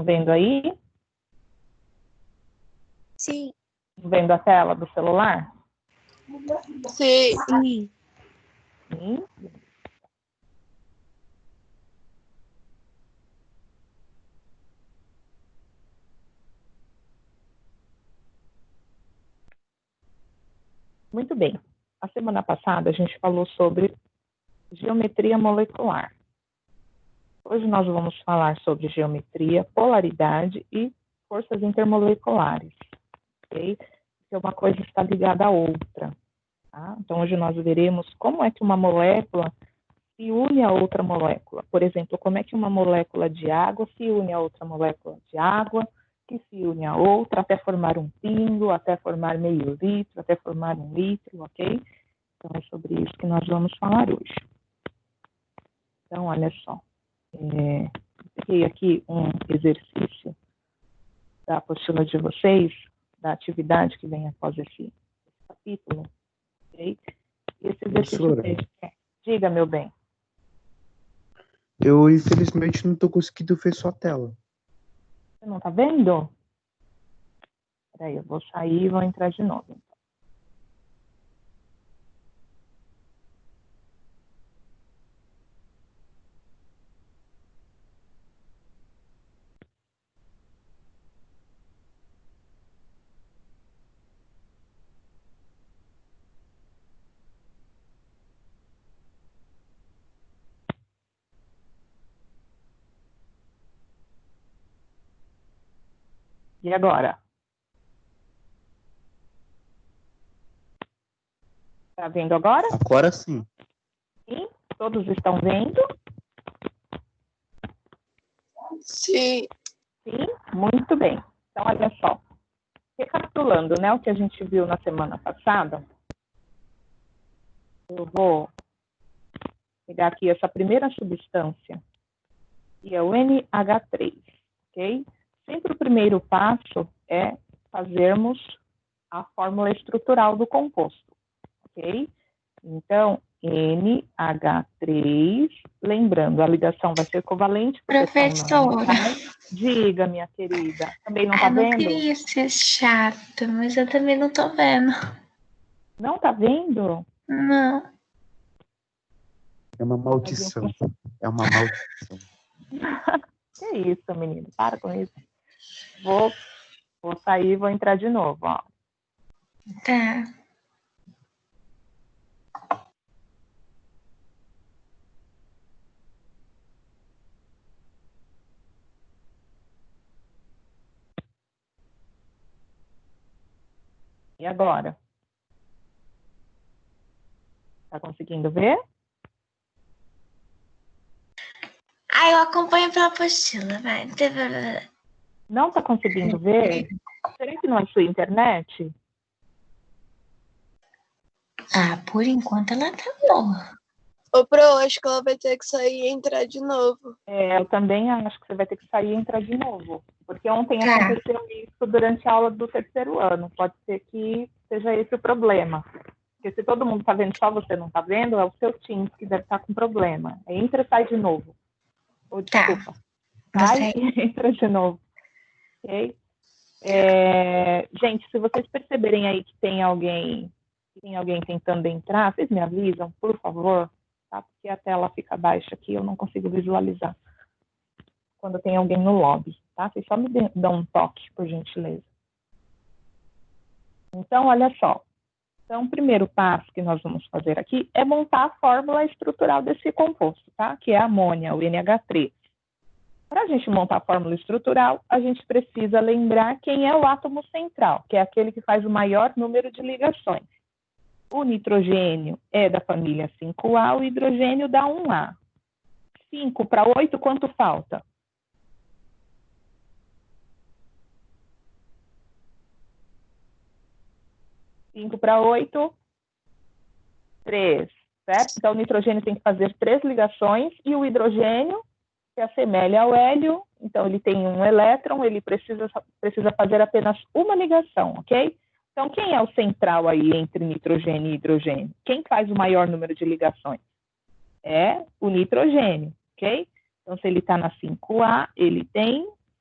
Estão vendo aí? Sim. Vendo a tela do celular? Sim. Sim. Muito bem. A semana passada a gente falou sobre geometria molecular. Hoje nós vamos falar sobre geometria, polaridade e forças intermoleculares. Okay? Porque uma coisa está ligada à outra. Tá? Então hoje nós veremos como é que uma molécula se une a outra molécula. Por exemplo, como é que uma molécula de água se une a outra molécula de água, que se une a outra até formar um pingo, até formar meio litro, até formar 1 litro, ok? Então é sobre isso que nós vamos falar hoje. Então, olha só. Peguei aqui um exercício da apostila de vocês, da atividade que vem após esse capítulo. Ok? Esse exercício... Diga, meu bem. Eu, infelizmente, não estou conseguindo ver sua tela. Você não está vendo? Peraí, eu vou sair e vou entrar de novo. Então. E agora? Está vendo agora? Agora sim. Sim? Todos estão vendo? Sim. Sim? Muito bem. Então, olha só. Recapitulando, né, o que a gente viu na semana passada, eu vou pegar aqui essa primeira substância, que é o NH3, ok? Sempre o primeiro passo é fazermos a fórmula estrutural do composto, ok? Então, NH3, lembrando, a ligação vai ser covalente. Professora. Diga, minha querida. Também não está vendo? Eu não queria ser chata, mas eu também não tô vendo. Não está vendo? Não. É uma maldição. É uma maldição. Que isso, menino? Para com isso. Vou sair e vou entrar de novo, ó. Tá. E agora? Tá conseguindo ver? Eu acompanho pela apostila, vai. Não tá conseguindo ver? Será que não é sua internet? Por enquanto ela tá boa. Ô, Pro, acho que ela vai ter que sair e entrar de novo. Eu também acho que você vai ter que sair e entrar de novo. Porque ontem Tá. aconteceu isso durante a aula do 3º ano. Pode ser que seja esse o problema. Porque se todo mundo está vendo, só você não está vendo, é o seu Teams que deve estar com problema. Entra e sai de novo. Desculpa. Sai e entra de novo. Ok? Gente, se vocês perceberem aí que tem alguém tentando entrar, vocês me avisam, por favor, tá? Porque a tela fica baixa aqui, eu não consigo visualizar quando tem alguém no lobby, tá? Vocês só me dão um toque, por gentileza. Então, olha só. Então, o primeiro passo que nós vamos fazer aqui é montar a fórmula estrutural desse composto, tá? Que é a amônia, o NH3. Para a gente montar a fórmula estrutural, a gente precisa lembrar quem é o átomo central, que é aquele que faz o maior número de ligações. O nitrogênio é da família 5A, o hidrogênio da 1A. 5 para 8, quanto falta? 5 para 8, 3, certo? Então, o nitrogênio tem que fazer 3 ligações e o hidrogênio se assemelha ao hélio, então ele tem um elétron, ele precisa fazer apenas uma ligação, ok? Então, quem é o central aí entre nitrogênio e hidrogênio? Quem faz o maior número de ligações? É o nitrogênio, ok? Então, se ele está na 5A, ele tem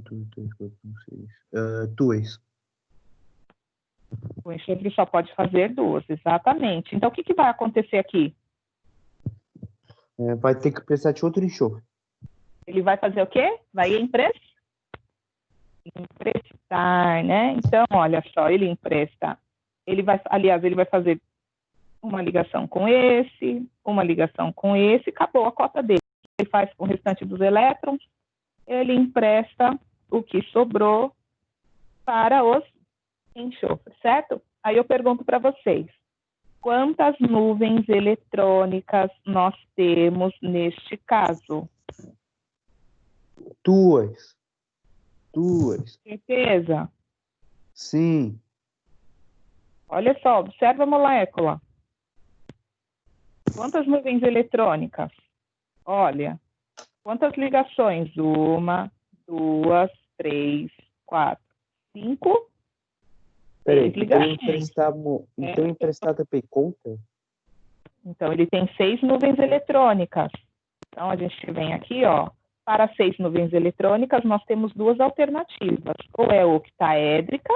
2, 3, 4, 5, 6. 2. O enxofre só pode fazer 2, exatamente. Então, o que vai acontecer aqui? Vai ter que precisar de outro enxofre. Ele vai fazer o quê? Vai emprestar, né? Então, olha só, ele empresta. Ele vai fazer uma ligação com esse, uma ligação com esse, acabou a cota dele. Ele faz com o restante dos elétrons, ele empresta o que sobrou para os enxofres, certo? Aí eu pergunto para vocês, quantas nuvens eletrônicas nós temos neste caso? 2. Certeza? Sim. Olha só, observa a molécula. Quantas nuvens eletrônicas? Olha, quantas ligações? 1, 2, 3, 4, 5. Peraí, Ligações. Então emprestar também conta? Então, ele tem 6 nuvens eletrônicas. Então, a gente vem aqui, ó. Para 6 nuvens eletrônicas, nós temos 2 alternativas. Ou é octaédrica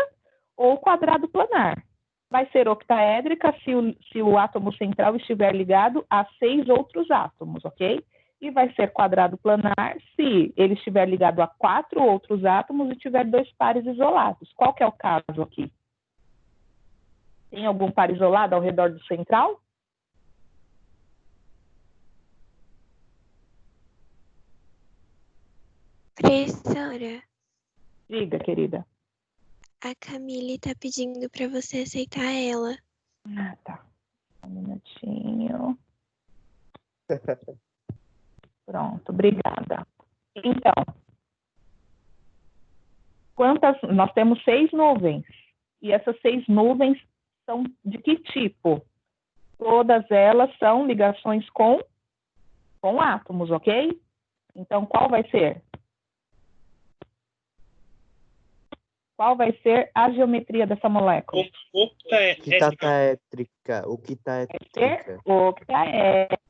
ou quadrado planar. Vai ser octaédrica se o átomo central estiver ligado a 6 outros átomos, ok? E vai ser quadrado planar se ele estiver ligado a 4 outros átomos e tiver 2 pares isolados. Qual que é o caso aqui? Tem algum par isolado ao redor do central? Professora, Diga, querida. a Camille tá pedindo pra você aceitar ela. Ah, tá. Um minutinho. Pronto, obrigada. Então, nós temos 6 nuvens. E essas 6 nuvens são de que tipo? Todas elas são ligações com átomos, ok? Então, qual vai ser? Qual vai ser a geometria dessa molécula? Octaédrica. Octaédrica,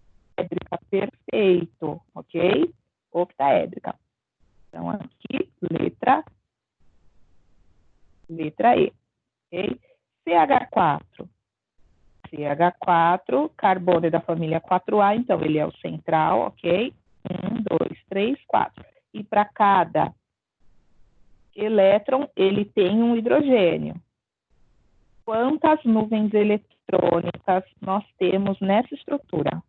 perfeito, ok? Octaédrica. Então, aqui, letra E, ok? CH4, carbono é da família 4A, então ele é o central, ok? 1, 2, 3, 4. E para cada elétron, ele tem um hidrogênio. Quantas nuvens eletrônicas nós temos nessa estrutura?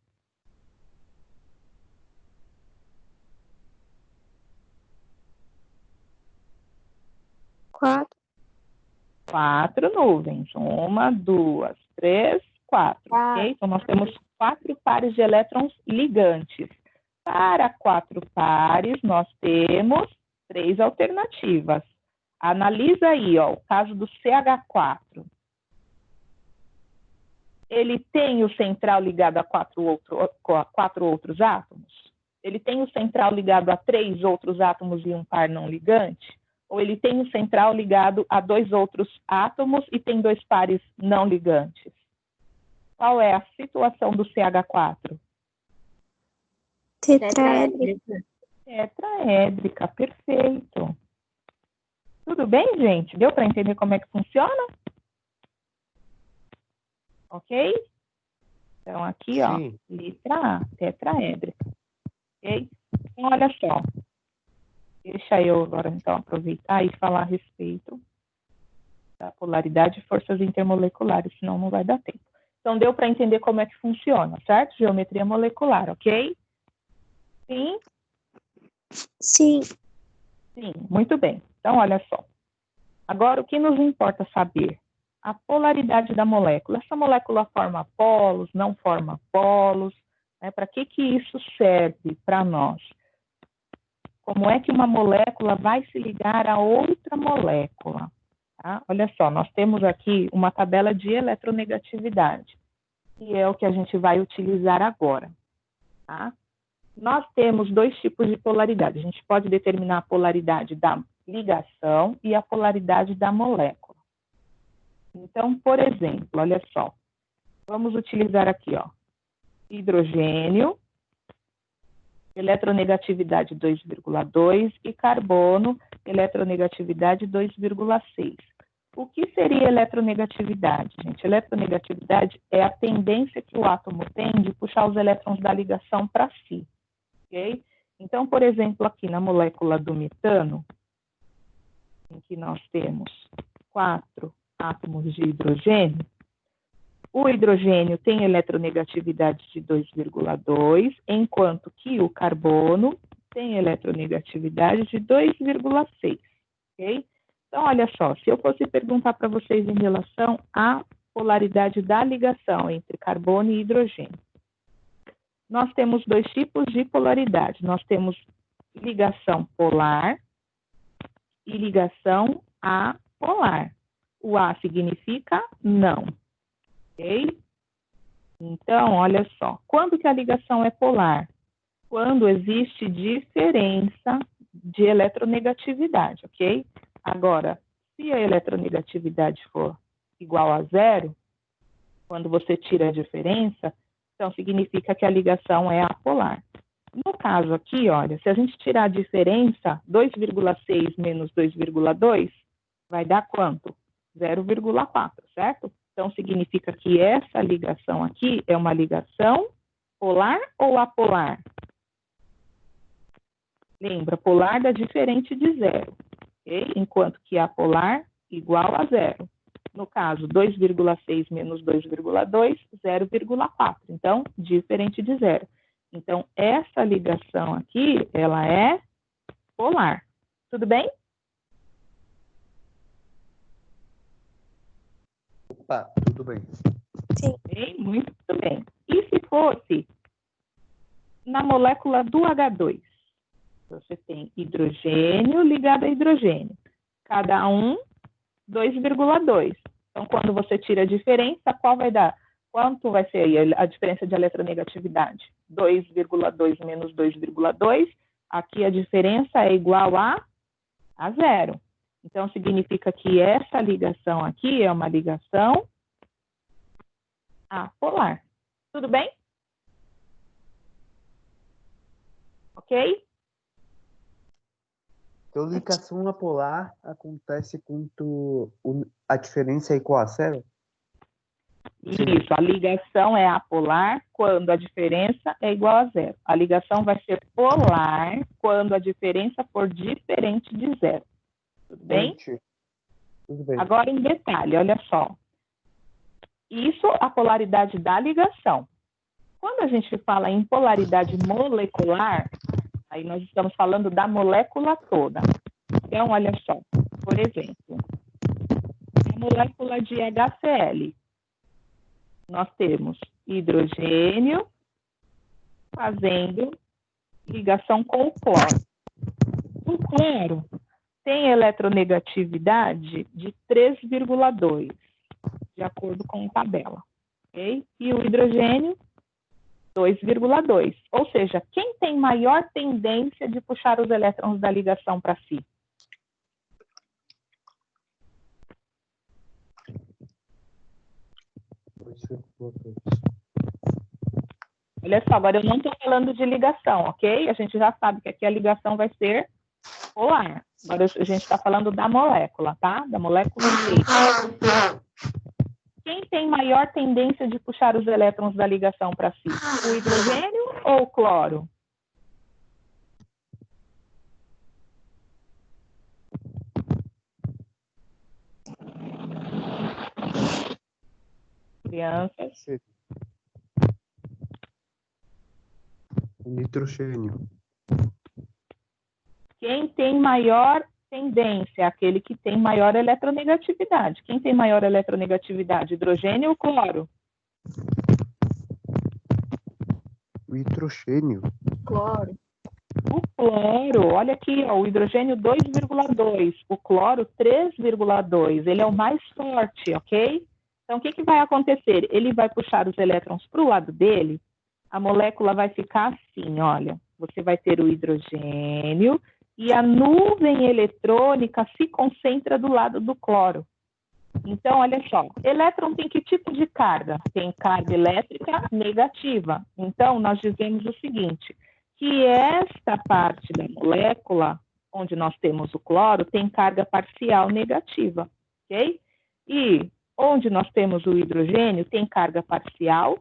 4. 4 nuvens. 1, 2, 3, 4. Ok? Então, nós temos 4 pares de elétrons ligantes. Para 4 pares, nós temos 3 alternativas. Analisa aí, ó, o caso do CH4. Ele tem o central ligado a 4 outros átomos? Ele tem o central ligado a 3 outros átomos e um par não ligante? Ou ele tem o central ligado a 2 outros átomos e tem 2 pares não ligantes? Qual é a situação do CH4? Tetraédrica. Tetraédrica, perfeito. Tudo bem, gente? Deu para entender como é que funciona? Ok? Então, aqui, ó, Sim. letra A, tetraédrica. Ok? Então, olha só. Deixa eu agora, então, aproveitar e falar a respeito da polaridade e forças intermoleculares, senão não vai dar tempo. Então, deu para entender como é que funciona, certo? Geometria molecular, ok? Sim? Sim. Sim, muito bem. Então, olha só. Agora, o que nos importa saber? A polaridade da molécula. Essa molécula forma polos, não forma polos? Né? Para que isso serve para nós? Como é que uma molécula vai se ligar a outra molécula? Tá? Olha só, nós temos aqui uma tabela de eletronegatividade, que é o que a gente vai utilizar agora. Tá? Nós temos 2 tipos de polaridade. A gente pode determinar a polaridade da ligação e a polaridade da molécula. Então, por exemplo, olha só, vamos utilizar aqui, ó, hidrogênio Eletronegatividade 2,2 e carbono, eletronegatividade 2,6. O que seria eletronegatividade, gente? Eletronegatividade é a tendência que o átomo tem de puxar os elétrons da ligação para si, ok? Então, por exemplo, aqui na molécula do metano, em que nós temos 4 átomos de hidrogênio, o hidrogênio tem eletronegatividade de 2,2, enquanto que o carbono tem eletronegatividade de 2,6, ok? Então, olha só, se eu fosse perguntar para vocês em relação à polaridade da ligação entre carbono e hidrogênio, nós temos 2 tipos de polaridade. Nós temos ligação polar e ligação apolar. O A significa não, ok? Então, olha só, quando que a ligação é polar? Quando existe diferença de eletronegatividade, ok? Agora, se a eletronegatividade for igual a 0, quando você tira a diferença, então significa que a ligação é apolar. No caso aqui, olha, se a gente tirar a diferença, 2,6 menos 2,2, vai dar quanto? 0,4, certo? Então, significa que essa ligação aqui é uma ligação polar ou apolar? Lembra, polar dá diferente de 0, ok? Enquanto que apolar igual a 0. No caso, 2,6 menos 2,2, 0,4. Então, diferente de 0. Então, essa ligação aqui, ela é polar. Tudo bem? Opa, tudo bem. Bem, muito bem. E se fosse na molécula do H2? Você tem hidrogênio ligado a hidrogênio. Cada um 2,2. Então, quando você tira a diferença, qual vai dar? Quanto vai ser aí a diferença de eletronegatividade? 2,2 menos 2,2. Aqui a diferença é igual a 0. Então, significa que essa ligação aqui é uma ligação apolar. Tudo bem? Ok? Então, ligação apolar acontece quando a diferença é igual a 0? Isso, a ligação é apolar quando a diferença é igual a 0. A ligação vai ser polar quando a diferença for diferente de 0. Tudo bem? Tudo bem. Agora, em detalhe, olha só. Isso a polaridade da ligação. Quando a gente fala em polaridade molecular, aí nós estamos falando da molécula toda. Então, olha só, por exemplo, a molécula de HCl, nós temos hidrogênio fazendo ligação com o cloro. O cloro tem eletronegatividade de 3,2, de acordo com a tabela, ok? E o hidrogênio, 2,2. Ou seja, quem tem maior tendência de puxar os elétrons da ligação para si? Olha só, agora eu não estou falando de ligação, ok? A gente já sabe que aqui a ligação vai ser polar. Agora a gente está falando da molécula, tá? Da molécula química. Quem tem maior tendência de puxar os elétrons da ligação para si? O hidrogênio ou o cloro? Crianças. Nitrogênio. Quem tem maior tendência? Aquele que tem maior eletronegatividade. Quem tem maior eletronegatividade? Hidrogênio ou cloro? Nitrogênio. Cloro. O cloro, olha aqui, ó, o hidrogênio 2,2, o cloro 3,2, ele é o mais forte, ok? Então, o que vai acontecer? Ele vai puxar os elétrons para o lado dele, a molécula vai ficar assim, olha, você vai ter o hidrogênio e a nuvem eletrônica se concentra do lado do cloro. Então, olha só, elétron tem que tipo de carga? Tem carga elétrica negativa. Então, nós dizemos o seguinte, que esta parte da molécula, onde nós temos o cloro, tem carga parcial negativa, ok? E onde nós temos o hidrogênio, tem carga parcial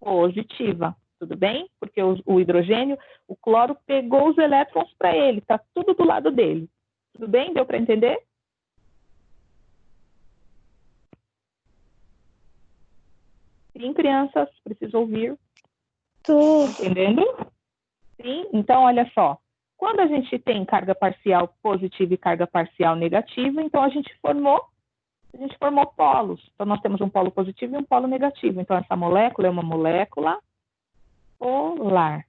positiva, tudo bem? Porque o hidrogênio, o cloro pegou os elétrons para ele, está tudo do lado dele. Tudo bem? Deu para entender? Sim, crianças, preciso ouvir. Tu. Entendendo? Sim, então olha só. Quando a gente tem carga parcial positiva e carga parcial negativa, então a gente formou polos. Então nós temos um polo positivo e um polo negativo. Então essa molécula é uma molécula polar.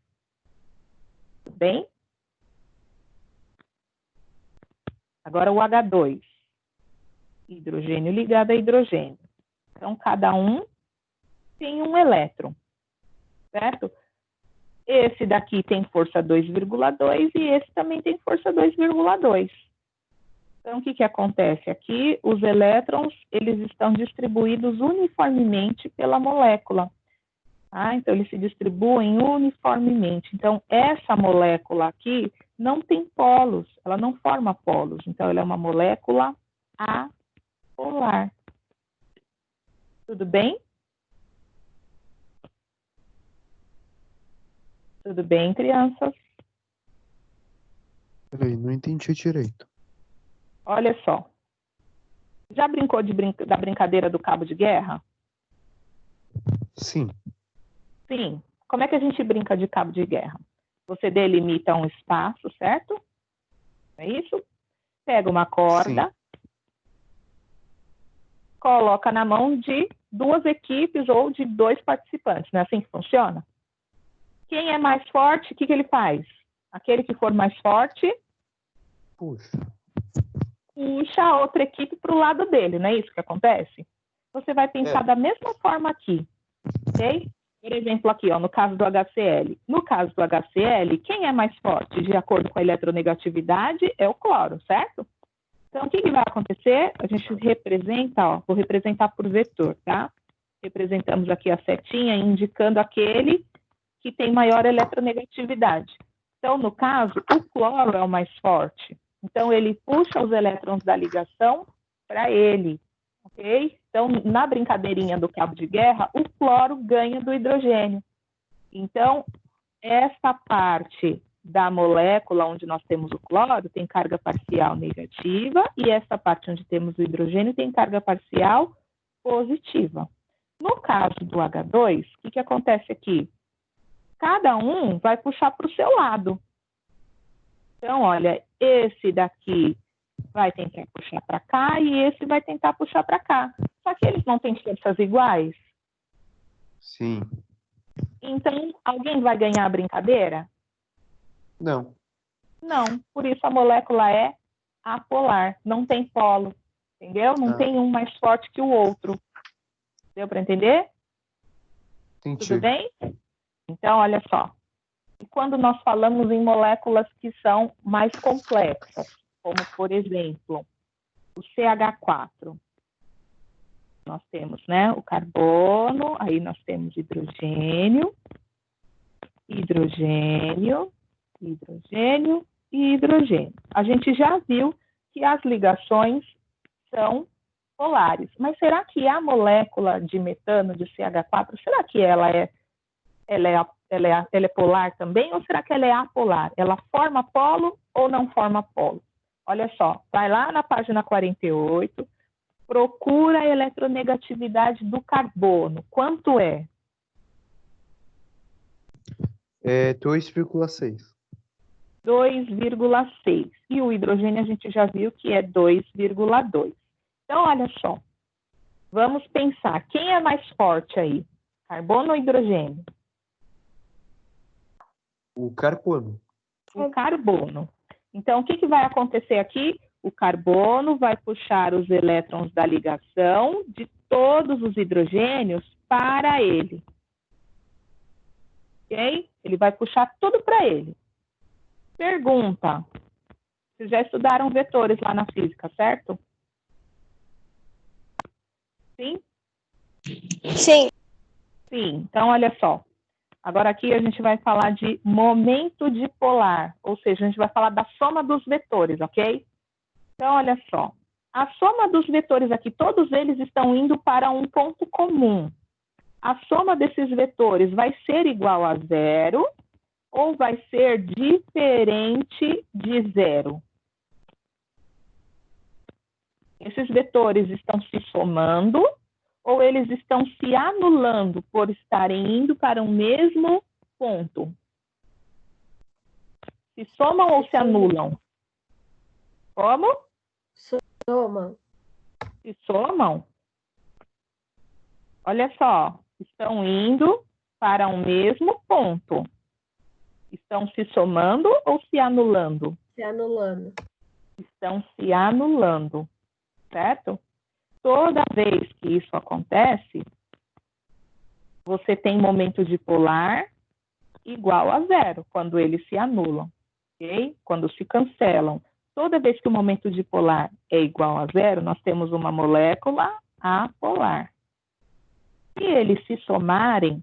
Tudo bem? Agora o H2. Hidrogênio ligado a hidrogênio. Então cada um tem um elétron, certo? Esse daqui tem força 2,2 e esse também tem força 2,2. Então, o que acontece? Aqui, os elétrons, eles estão distribuídos uniformemente pela molécula. Tá? Então, eles se distribuem uniformemente. Então, essa molécula aqui não tem polos, ela não forma polos. Então, ela é uma molécula apolar. Tudo bem? Tudo bem, crianças? Peraí, não entendi direito. Olha só. Já brincou da brincadeira do cabo de guerra? Sim. Sim. Como é que a gente brinca de cabo de guerra? Você delimita um espaço, certo? É isso? Pega uma corda, coloca na mão de duas equipes ou de dois participantes. Não é assim que funciona? Quem é mais forte, o que ele faz? Aquele que for mais forte, puxa a outra equipe para o lado dele, não é isso que acontece? Você vai pensar da mesma forma aqui, ok? Por exemplo, aqui, ó, no caso do HCl. No caso do HCl, quem é mais forte, de acordo com a eletronegatividade, é o cloro, certo? Então, o que vai acontecer? A gente representa, ó, vou representar por vetor, tá? Representamos aqui a setinha indicando aquele que tem maior eletronegatividade. Então, no caso, o cloro é o mais forte. Então, ele puxa os elétrons da ligação para ele, ok? Então, na brincadeirinha do cabo de guerra, o cloro ganha do hidrogênio. Então, essa parte da molécula onde nós temos o cloro tem carga parcial negativa e essa parte onde temos o hidrogênio tem carga parcial positiva. No caso do H2, o que acontece aqui? Cada um vai puxar para o seu lado. Então, olha, esse daqui vai tentar puxar para cá e esse vai tentar puxar para cá. Só que eles não têm forças iguais. Sim. Então, alguém vai ganhar a brincadeira? Não. Não, por isso a molécula é apolar, não tem polo, entendeu? Não tem um mais forte que o outro. Deu para entender? Entendi. Tudo bem? Então, olha só. E quando nós falamos em moléculas que são mais complexas, como, por exemplo, o CH4, nós temos, né, o carbono, aí nós temos hidrogênio, hidrogênio, hidrogênio e hidrogênio. A gente já viu que as ligações são polares, mas será que a molécula de metano, de CH4, será que ela é polar também, ou será que ela é apolar? Ela forma polo ou não forma polo? Olha só, vai lá na página 48, procura a eletronegatividade do carbono. Quanto é? É 2,6. 2,6. E o hidrogênio a gente já viu que é 2,2. Então, olha só. Vamos pensar, quem é mais forte aí? Carbono ou hidrogênio? O carbono. O carbono. Então, o que vai acontecer aqui? O carbono vai puxar os elétrons da ligação de todos os hidrogênios para ele. Ok? Ele vai puxar tudo para ele. Pergunta. Vocês já estudaram vetores lá na física, certo? Sim? Sim. Sim. Então, olha só. Agora aqui a gente vai falar de momento dipolar, ou seja, a gente vai falar da soma dos vetores, ok? Então, olha só. A soma dos vetores aqui, todos eles estão indo para um ponto comum. A soma desses vetores vai ser igual a zero ou vai ser diferente de zero? Esses vetores estão se somando ou eles estão se anulando por estarem indo para um mesmo ponto? Se somam ou se anulam? Como? Soma. Se somam. Olha só, estão indo para um mesmo ponto. Estão se somando ou se anulando? Se anulando. Estão se anulando, certo? Toda vez que isso acontece, você tem momento dipolar igual a zero, quando eles se anulam, ok? Quando se cancelam. Toda vez que o momento dipolar é igual a zero, nós temos uma molécula apolar. Se eles se somarem,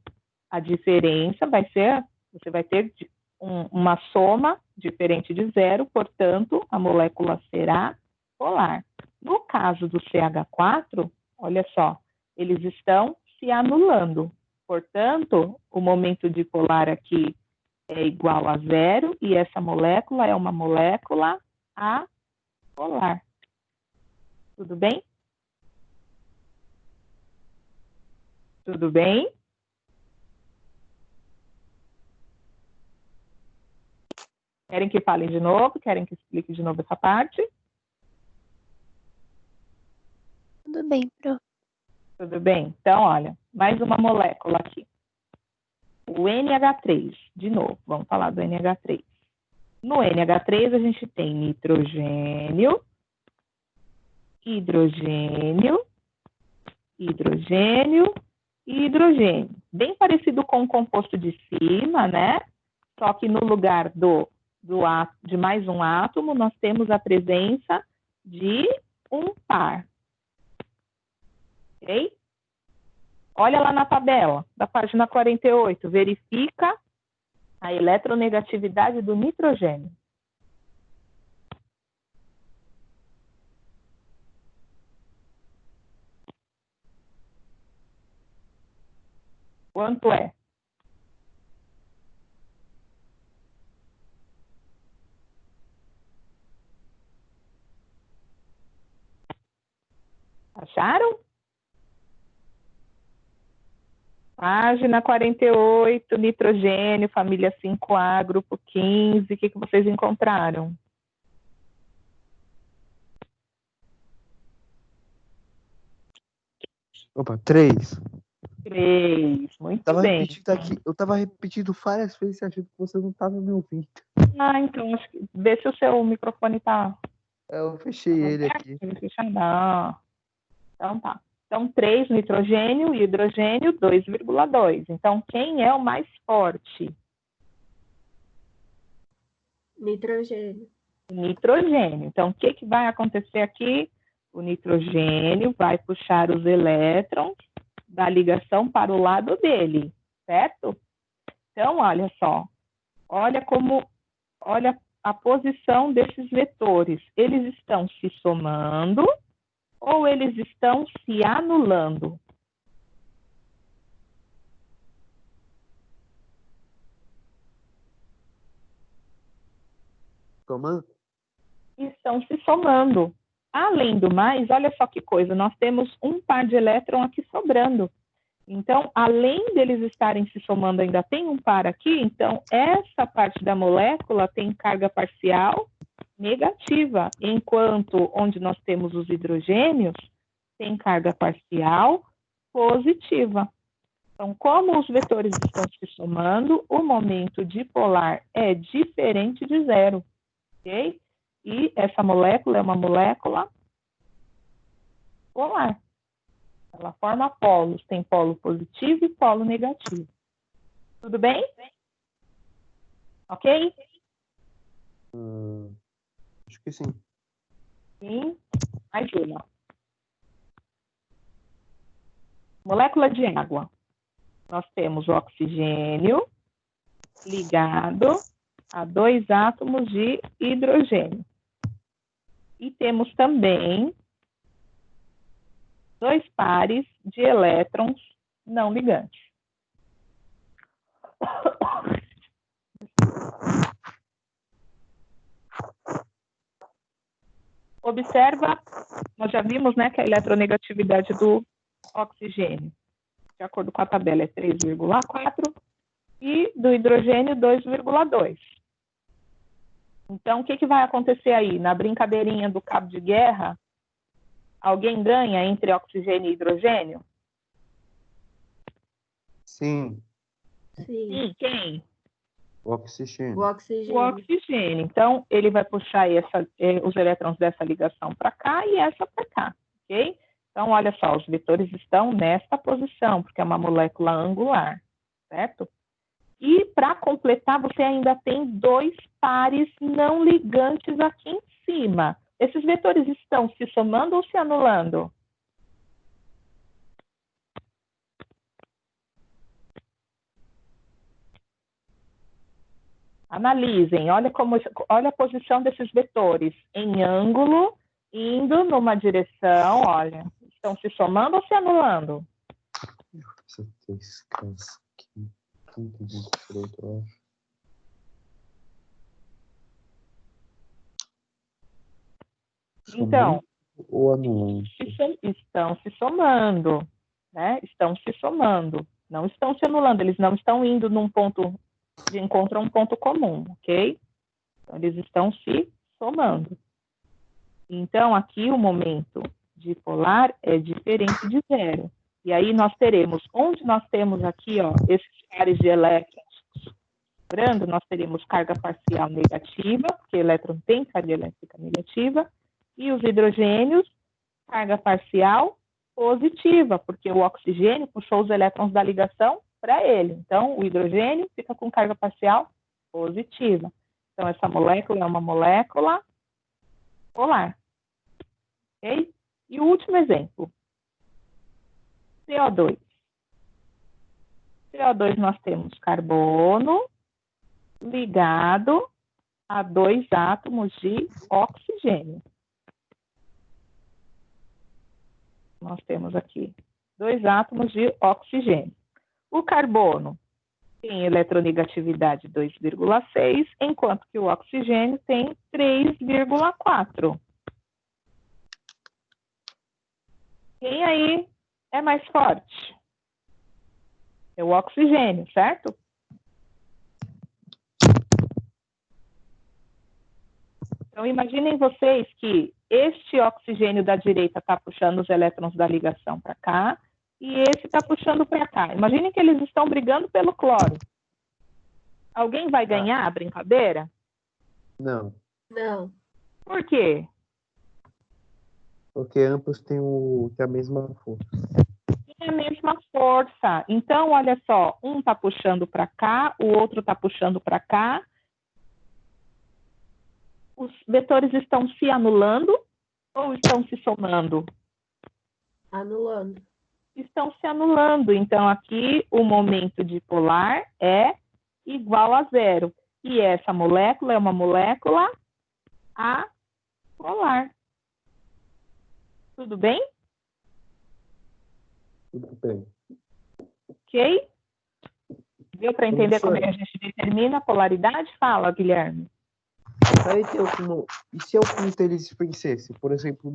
a diferença vai ser, você vai ter uma soma diferente de zero, portanto, a molécula será polar. No caso do CH4, olha só, eles estão se anulando. Portanto, o momento dipolar aqui é igual a zero e essa molécula é uma molécula apolar. Tudo bem? Tudo bem? Querem que fale de novo? Querem que explique de novo essa parte? Tudo bem, Pro. Tudo bem? Então, olha, mais uma molécula aqui. O NH3, de novo, vamos falar do NH3. No NH3, a gente tem nitrogênio, hidrogênio, hidrogênio e hidrogênio. Bem parecido com o composto de cima, né? Só que no lugar de mais um átomo, nós temos a presença de um par. Ok? Olha lá na tabela da página 48, verifica a eletronegatividade do nitrogênio. Quanto é? Acharam? Página 48, nitrogênio, família 5A, grupo 15. O que vocês encontraram? Opa, 3. 3. Muito bem. Eu tava repetindo várias vezes achando que você não tava me ouvindo. Ah, então, acho que vê se o seu microfone tá Eu fechei ele aqui. fechadão. Então tá. Então, 3 nitrogênio e hidrogênio, 2,2. Então, quem é o mais forte? Nitrogênio. Nitrogênio. Então, o que vai acontecer aqui? O nitrogênio vai puxar os elétrons da ligação para o lado dele, certo? Então, olha só. Olha a posição desses vetores. Eles estão se somando ou eles estão se anulando? Tomando? Estão se somando. Além do mais, olha só que coisa, nós temos um par de elétron aqui sobrando. Então, além deles estarem se somando, ainda tem um par aqui, então essa parte da molécula tem carga parcial negativa, enquanto onde nós temos os hidrogênios, tem carga parcial positiva. Então, como os vetores estão se somando, o momento dipolar é diferente de zero, ok? E essa molécula é uma molécula polar. Ela forma polos, tem polo positivo e polo negativo. Tudo bem? Ok? Acho que sim. Sim. Mais uma. Molécula de água. Nós temos o oxigênio ligado a 2 átomos de hidrogênio. E temos também 2 pares de elétrons não ligantes. Observa, nós já vimos, né, que a eletronegatividade do oxigênio, de acordo com a tabela, é 3,4 e do hidrogênio 2,2. Então, o que vai acontecer aí? Na brincadeirinha do cabo de guerra, alguém ganha entre oxigênio e hidrogênio? Sim, Sim. Quem? o oxigênio. O oxigênio. O oxigênio. Então, ele vai puxar os elétrons dessa ligação para cá e essa para cá, ok? Então, olha só, os vetores estão nesta posição, porque é uma molécula angular, certo? E, para completar, você ainda tem 2 pares não ligantes aqui em cima. Esses vetores estão se somando ou se anulando? Analisem, olha a posição desses vetores em ângulo, indo numa direção, olha, estão se somando ou se anulando? Essa 3 casas aqui. 28, eu acho. Então, ou anulando? estão se somando, né? Estão se somando, não estão se anulando, eles não estão indo num ponto de encontro a um ponto comum, ok? Então, eles estão se somando. Então, aqui o momento dipolar é diferente de zero. E aí nós teremos, onde nós temos aqui, ó, esses pares de elétrons, lembrando, nós teremos carga parcial negativa, porque o elétron tem carga elétrica negativa, e os hidrogênios, carga parcial positiva, porque o oxigênio puxou os elétrons da ligação para ele. Então, o hidrogênio fica com carga parcial positiva. Então, essa molécula é uma molécula polar. Ok? E o último exemplo, CO2. CO2 nós temos carbono ligado a 2 átomos de oxigênio. Nós temos aqui 2 átomos de oxigênio. O carbono tem eletronegatividade 2,6, enquanto que o oxigênio tem 3,4. Quem aí é mais forte? É o oxigênio, certo? Então, imaginem vocês que este oxigênio da direita está puxando os elétrons da ligação para cá e esse está puxando para cá. Imaginem que eles estão brigando pelo cloro. Alguém vai ganhar a brincadeira? Não, Não. Por quê? porque ambos têm a mesma força. Tem a mesma força. Então, olha só, um está puxando para cá, o outro está puxando para cá. Os vetores estão se anulando ou estão se somando? Anulando. Estão se anulando. Então, aqui o momento dipolar é igual a zero. E essa molécula é uma molécula apolar. Tudo bem? Tudo bem. Ok? Deu para entender como é que a gente determina a polaridade? Fala, Guilherme. E se eu ponto eles vencesse? Por exemplo,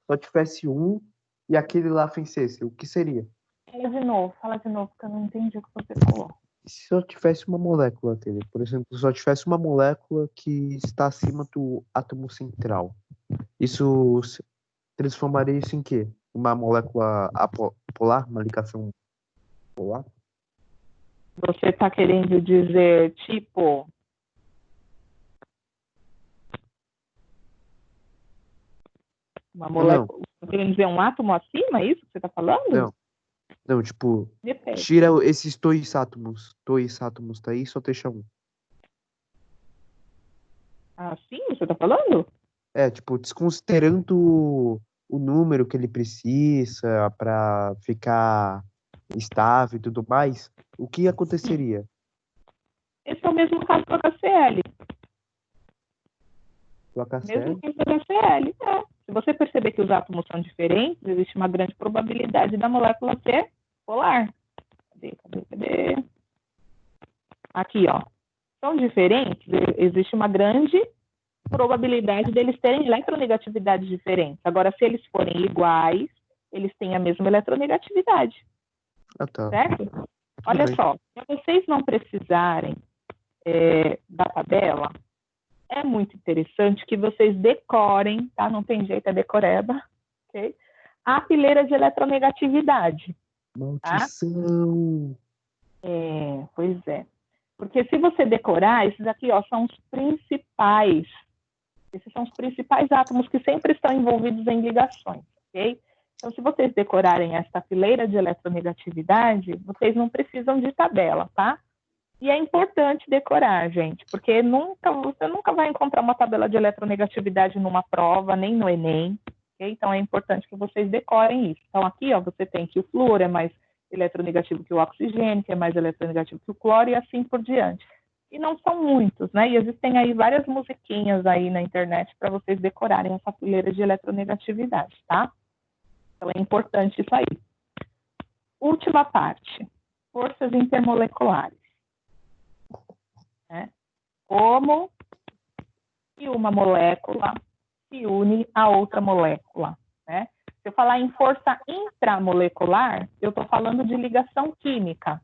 só tivesse um e aquele lá vencesse, o que seria? Fala de novo, porque eu não entendi o que você falou. E se só tivesse uma molécula dele? Por exemplo, só tivesse uma molécula que está acima do átomo central. Isso transformaria isso em quê? Uma molécula apolar? Uma ligação polar? Você está querendo dizer, tipo, uma molécula, você está querendo dizer um átomo acima, é isso que você está falando? Não, tipo, Depende. tira esses dois átomos daí e só deixa um. Assim, você está falando? É, tipo, desconsiderando o número que ele precisa para ficar estável e tudo mais, o que aconteceria? Esse é o mesmo caso do HCl. O HCl? Mesmo caso do HCl. Se você perceber que os átomos são diferentes, existe uma grande probabilidade da molécula ser polar. Cadê? Aqui, ó. São diferentes, existe uma grande probabilidade deles terem eletronegatividades diferentes. Agora, se eles forem iguais, eles têm a mesma eletronegatividade. Ah, tá. Certo? Olha bem. só, para vocês não precisarem da tabela, é muito interessante que vocês decorem, tá? Não tem jeito, é decoreba, ok? A fileira de eletronegatividade. Maldição! Tá? Pois é. Porque se você decorar, esses aqui, ó, são os principais. Esses são os principais átomos que sempre estão envolvidos em ligações, ok? Então, se vocês decorarem esta fileira de eletronegatividade, vocês não precisam de tabela, tá? E é importante decorar, gente, porque você nunca vai encontrar uma tabela de eletronegatividade numa prova, nem no Enem, ok? Então, é importante que vocês decorem isso. Então, aqui, ó, você tem que o flúor é mais eletronegativo que o oxigênio, que é mais eletronegativo que o cloro, e assim por diante. E não são muitos, né? E existem aí várias musiquinhas aí na internet para vocês decorarem essa fileira de eletronegatividade, tá? Então, é importante isso aí. Última parte, forças intermoleculares. Né? Como que uma molécula se une a outra molécula, né? Se eu falar em força intramolecular, eu estou falando de ligação química.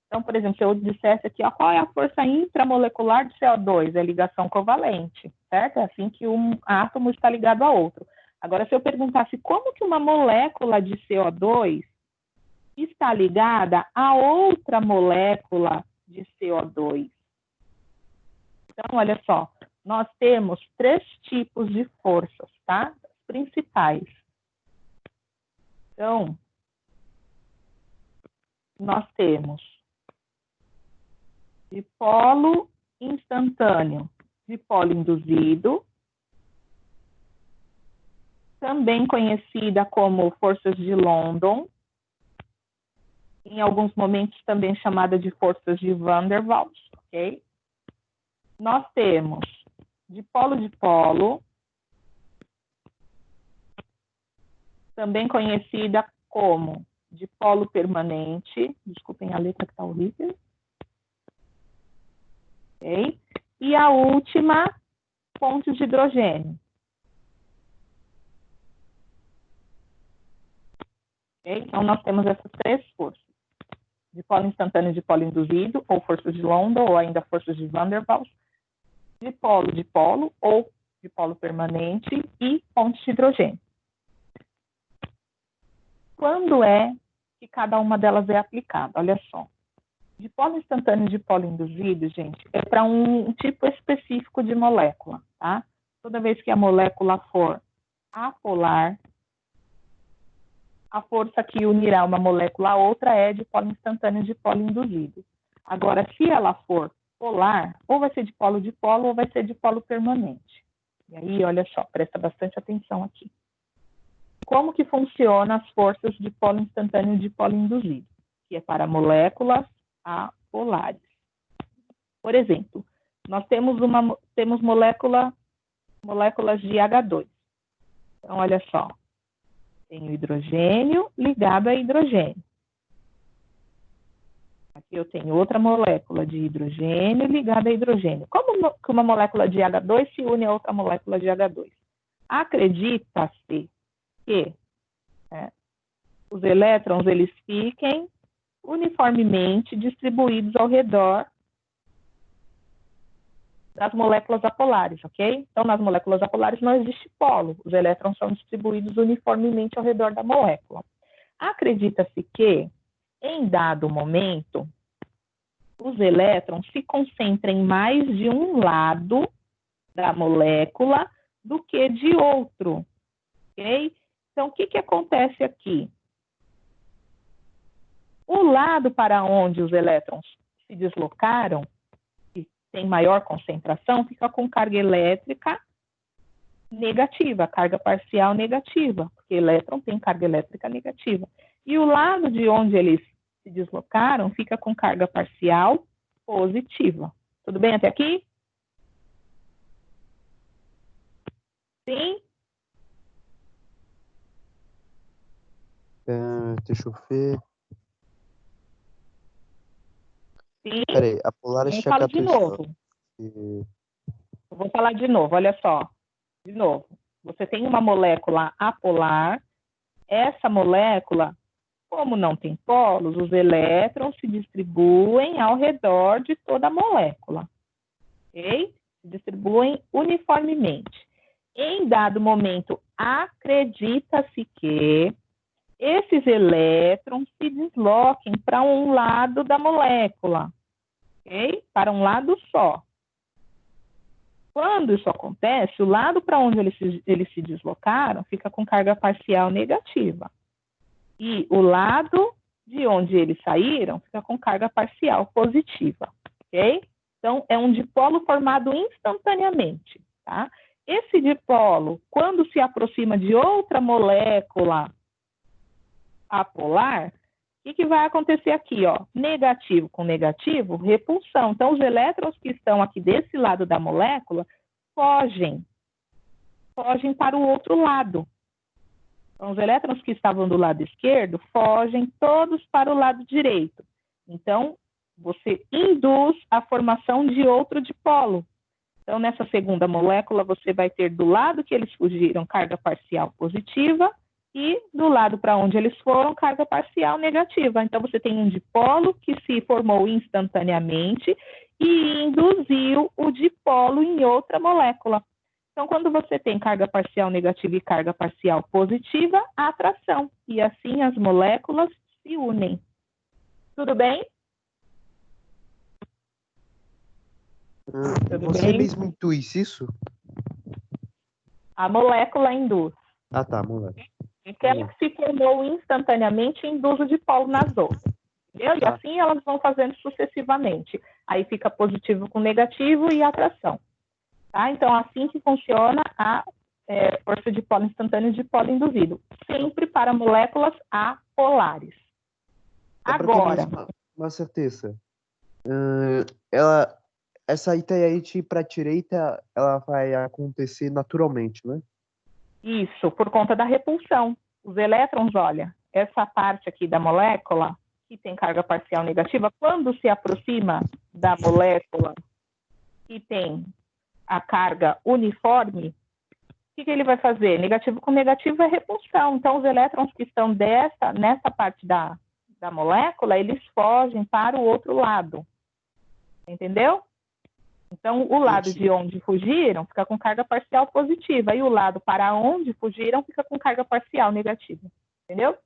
Então, por exemplo, se eu dissesse aqui, ó, qual é a força intramolecular de CO2? É ligação covalente, certo? É assim que um átomo está ligado a outro. Agora, se eu perguntasse como que uma molécula de CO2 está ligada a outra molécula de CO2? Então, olha só, nós temos 3 tipos de forças, tá? Principais. Então, nós temos dipolo instantâneo, dipolo induzido, também conhecida como forças de London, em alguns momentos também chamada de forças de Van der Waals, ok? Nós temos dipolo-dipolo, também conhecida como dipolo permanente, desculpem a letra que está horrível, ok? E a última, pontos de hidrogênio. Okay? Então, nós temos essas 3 forças. Dipolo instantâneo e dipolo induzido, ou forças de London, ou ainda forças de Van der Waals. Dipolo-dipolo, ou dipolo permanente, e pontos de hidrogênio. Quando é que cada uma delas é aplicada? Olha só. Dipolo instantâneo e dipolo induzido, gente, é para um tipo específico de molécula, tá? Toda vez que a molécula for apolar, a força que unirá uma molécula a outra é dipolo instantâneo e dipolo induzido. Agora, se ela for polar, ou vai ser dipolo-dipolo ou vai ser dipolo permanente. E aí, olha só, presta bastante atenção aqui. Como que funcionam as forças de dipolo instantâneo e dipolo induzido? Que é para moléculas apolares. Por exemplo, nós temos moléculas de H2. Então, olha só. Tem o hidrogênio ligado a hidrogênio. Aqui eu tenho outra molécula de hidrogênio ligada a hidrogênio. Como que uma molécula de H2 se une a outra molécula de H2? Acredita-se que os elétrons eles fiquem uniformemente distribuídos ao redor das moléculas apolares, ok? Então, nas moléculas apolares não existe polo, os elétrons são distribuídos uniformemente ao redor da molécula. Acredita-se que, em dado momento, os elétrons se concentrem mais de um lado da molécula do que de outro, ok? Então, o que acontece aqui? O lado para onde os elétrons se deslocaram, que tem maior concentração, fica com carga elétrica negativa, carga parcial negativa, porque elétron tem carga elétrica negativa. E o lado de onde eles se deslocaram, fica com carga parcial positiva. Tudo bem até aqui? Sim? Deixa eu ver. Sim? Peraí, a Polaris Eu tinha falo de 14 novo. e- Eu vou falar de novo, olha só. De novo. Você tem uma molécula apolar. Essa molécula, como não tem polos, os elétrons se distribuem ao redor de toda a molécula. Ok? Se distribuem uniformemente. Em dado momento, acredita-se que esses elétrons se desloquem para um lado da molécula, ok? Para um lado só. Quando isso acontece, o lado para onde eles se deslocaram fica com carga parcial negativa. E o lado de onde eles saíram fica com carga parcial positiva, ok? Então, é um dipolo formado instantaneamente, tá? Esse dipolo, quando se aproxima de outra molécula apolar, o que vai acontecer aqui, ó? Negativo com negativo, repulsão. Então, os elétrons que estão aqui desse lado da molécula fogem para o outro lado. Então, os elétrons que estavam do lado esquerdo fogem todos para o lado direito. Então, você induz a formação de outro dipolo. Então, nessa segunda molécula, você vai ter do lado que eles fugiram carga parcial positiva e do lado para onde eles foram, carga parcial negativa. Então, você tem um dipolo que se formou instantaneamente e induziu o dipolo em outra molécula. Então, quando você tem carga parcial negativa e carga parcial positiva, há atração. E assim as moléculas se unem. Tudo bem? Tudo Você bem? mesmo intuz isso? A molécula induz. Ah, tá, moleque. Aquela que se formou instantaneamente induz o dipolo nas outras. Entendeu? E assim elas vão fazendo sucessivamente. Aí fica positivo com negativo e atração. Tá? Então, assim que funciona a força de dipolo instantâneo e dipolo induzido. Sempre para moléculas apolares. Agora, Uma certeza. Essa Itaite para a direita, ela vai acontecer naturalmente, né? isso, por conta da repulsão. Os elétrons, olha, essa parte aqui da molécula, que tem carga parcial negativa, quando se aproxima da molécula que tem a carga uniforme, o que ele vai fazer? Negativo com negativo é repulsão. Então, os elétrons que estão nessa parte da molécula, eles fogem para o outro lado. Entendeu? Então, o lado de onde fugiram fica com carga parcial positiva, e o lado para onde fugiram fica com carga parcial negativa. Entendeu?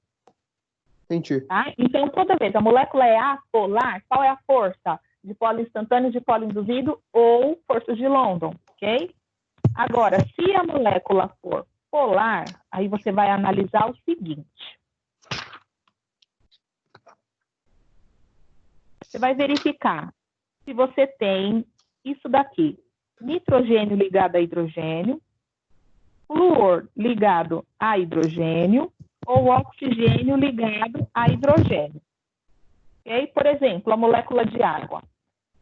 Entendi. Tá? Então, toda vez a molécula é apolar, qual é a força? Dipolo instantâneo, dipolo induzido ou força de London, ok? Agora, se a molécula for polar, aí você vai analisar o seguinte. Você vai verificar se você tem isso daqui: nitrogênio ligado a hidrogênio, flúor ligado a hidrogênio ou oxigênio ligado a hidrogênio. Okay? Por exemplo, a molécula de água.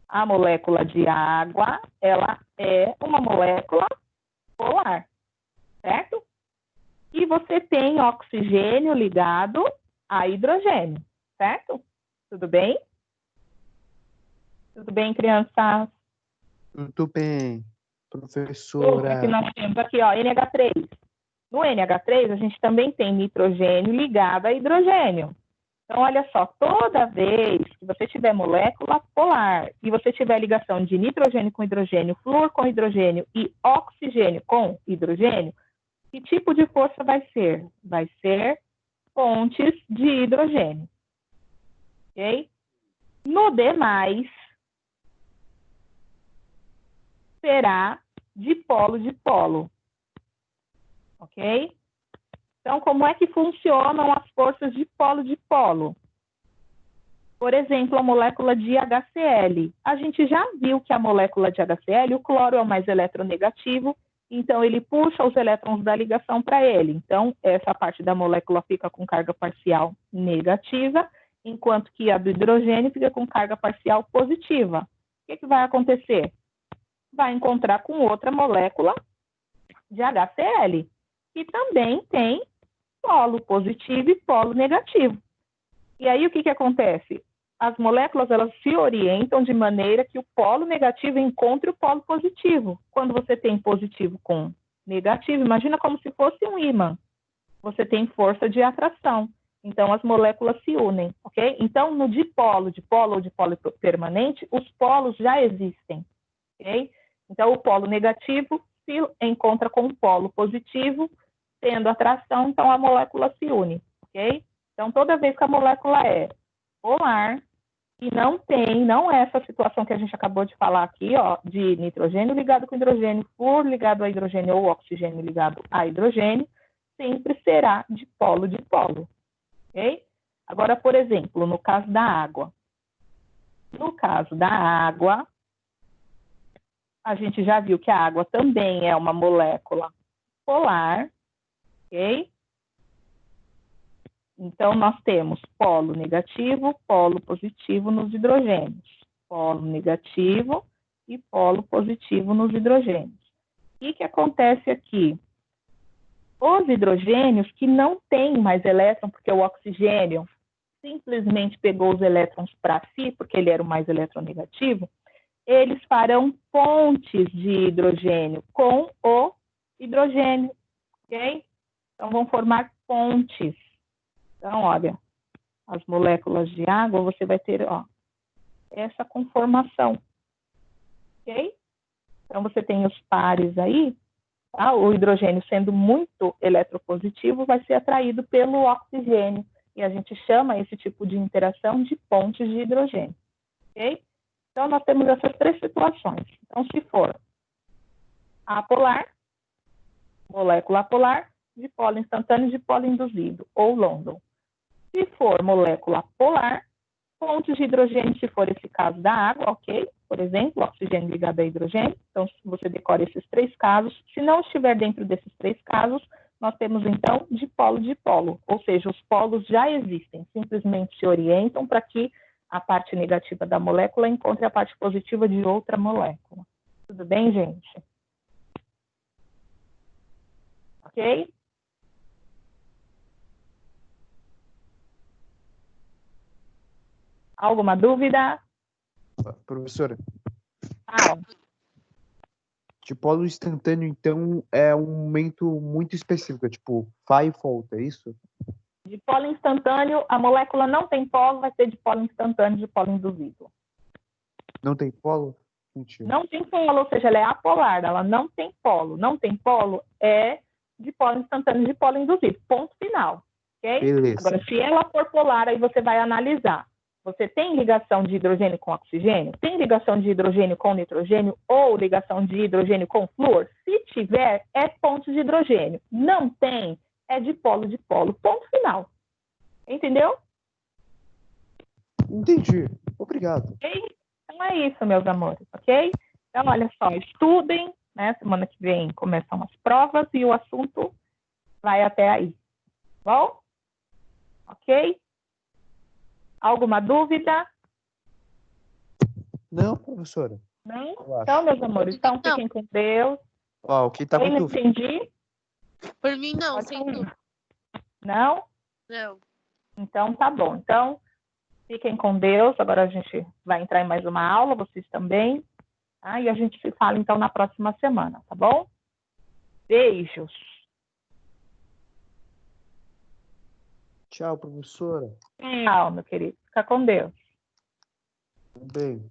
A molécula de água, ela é uma molécula polar, certo? E você tem oxigênio ligado a hidrogênio, certo? Tudo bem? Tudo bem, crianças? Muito bem, professora. Aqui nós temos aqui, ó, NH3. No NH3, a gente também tem nitrogênio ligado a hidrogênio. Então, olha só, toda vez que você tiver molécula polar e você tiver ligação de nitrogênio com hidrogênio, flúor com hidrogênio e oxigênio com hidrogênio, que tipo de força vai ser? Vai ser pontes de hidrogênio. Ok? No demais, será dipolo-dipolo. Ok? Então, como é que funcionam as forças de polo-dipolo? Por exemplo, a molécula de HCl. A gente já viu que a molécula de HCl, o cloro é o mais eletronegativo, então ele puxa os elétrons da ligação para ele. Então, essa parte da molécula fica com carga parcial negativa enquanto que a do hidrogênio fica com carga parcial positiva. O que vai acontecer? Vai encontrar com outra molécula de HCl, que também tem polo positivo e polo negativo. E aí o que acontece? As moléculas elas se orientam de maneira que o polo negativo encontre o polo positivo. Quando você tem positivo com negativo, imagina como se fosse um ímã. Você tem força de atração. Então, as moléculas se unem, ok? Então, no dipolo ou dipolo permanente, os polos já existem, ok? Então, o polo negativo se encontra com o polo positivo, tendo atração, então a molécula se une, ok? Então, toda vez que a molécula é polar, e não é essa situação que a gente acabou de falar aqui, ó, de nitrogênio ligado com hidrogênio, flúor ligado a hidrogênio ou oxigênio ligado a hidrogênio, sempre será de polo, ok? Agora, por exemplo, no caso da água. No caso da água, a gente já viu que a água também é uma molécula polar, ok? Então, nós temos polo negativo, polo positivo nos hidrogênios. Polo negativo e polo positivo nos hidrogênios. O que acontece aqui? Os hidrogênios que não têm mais elétron, porque o oxigênio simplesmente pegou os elétrons para si, porque ele era o mais eletronegativo, eles farão pontes de hidrogênio com o hidrogênio, ok? Então, vão formar pontes. Então, olha, as moléculas de água, você vai ter, ó, essa conformação, ok? Então, você tem os pares aí, tá? O hidrogênio sendo muito eletropositivo vai ser atraído pelo oxigênio, e a gente chama esse tipo de interação de pontes de hidrogênio, ok? Então, nós temos essas três situações. Então, se for apolar, molécula apolar, dipolo instantâneo, dipolo induzido, ou London. Se for molécula polar, pontes de hidrogênio, se for esse caso da água, ok? Por exemplo, oxigênio ligado a hidrogênio. Então, você decora esses três casos. Se não estiver dentro desses três casos, nós temos, então, dipolo-dipolo. Ou seja, os polos já existem, simplesmente se orientam para que a parte negativa da molécula encontre a parte positiva de outra molécula. Tudo bem, gente? Ok? Alguma dúvida? Professora, Ah, dipolo instantâneo, então, é um momento muito específico, é tipo, vai e volta, é isso? dipolo instantâneo, a molécula não tem polo, vai ser dipolo instantâneo, dipolo induzido. Não tem polo? Mentira. Não tem polo, ou seja, ela é apolar, ela não tem polo. Não tem polo é dipolo instantâneo, dipolo induzido. Ponto final, ok? Beleza. Agora, se ela for polar, aí você vai analisar. Você tem ligação de hidrogênio com oxigênio? Tem ligação de hidrogênio com nitrogênio? Ou ligação de hidrogênio com flúor? Se tiver, é ponto de hidrogênio. Não tem, é dipolo-dipolo. Ponto final. Entendeu? Entendi. Obrigado. Ok? Então é isso, meus amores, ok? Então, olha só, estudem, né? Semana que vem começam as provas e o assunto vai até aí. Tá bom? Ok? Alguma dúvida? Não, professora. Não? Eu acho. Então, meus amores, então Não. fiquem com Deus. Ó, quem tá Eu com não dúvida? entendi? Por mim, não, Pode sem falar. dúvida. Não? Não. Então, tá bom. Então, fiquem com Deus. Agora a gente vai entrar em mais uma aula, vocês também. Tá? E a gente se fala, então, na próxima semana, tá bom? Beijos. Tchau, professora. Tchau, meu querido. Fica com Deus. Bem.